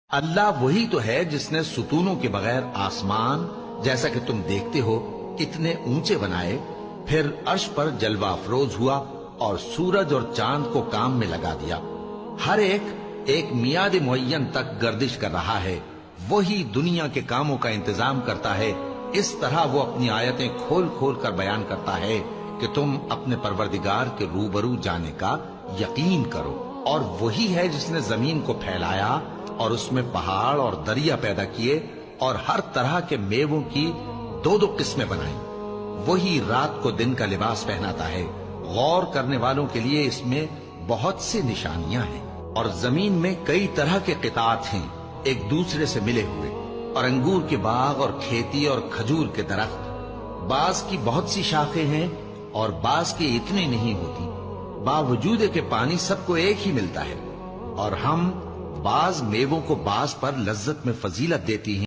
اللہ وہی تو ہے جس نے ستونوں کے بغیر آسمان جیسا کہ تم دیکھتے ہو اتنے اونچے بنائے، پھر عرش پر جلوہ افروز ہوا اور سورج اور چاند کو کام میں لگا دیا۔ ہر ایک میعاد معین تک گردش کر رہا ہے۔ وہی دنیا کے کاموں کا انتظام کرتا ہے۔ اس طرح وہ اپنی آیتیں کھول کھول کر بیان کرتا ہے کہ تم اپنے پروردگار کے روبرو جانے کا یقین کرو۔ اور وہی ہے جس نے زمین کو پھیلایا اور اس میں پہاڑ اور دریا پیدا کیے اور ہر طرح کے میووں کی دو دو قسمیں بنائیں۔ وہی رات کو دن کا لباس پہناتا ہے۔ غور کرنے والوں کے لیے اس میں بہت سی نشانیاں ہیں۔ اور زمین میں کئی طرح کے قطعات ہیں ایک دوسرے سے ملے ہوئے، اور انگور کے باغ اور کھیتی اور کھجور کے درخت۔ بعض کی بہت سی شاخیں ہیں اور بعض کی اتنی نہیں ہوتی، باوجود کہ پانی سب کو ایک ہی ملتا ہے۔ اور ہم بعض میووں کو بعض پر لذت میں فضیلت دیتی ہیں۔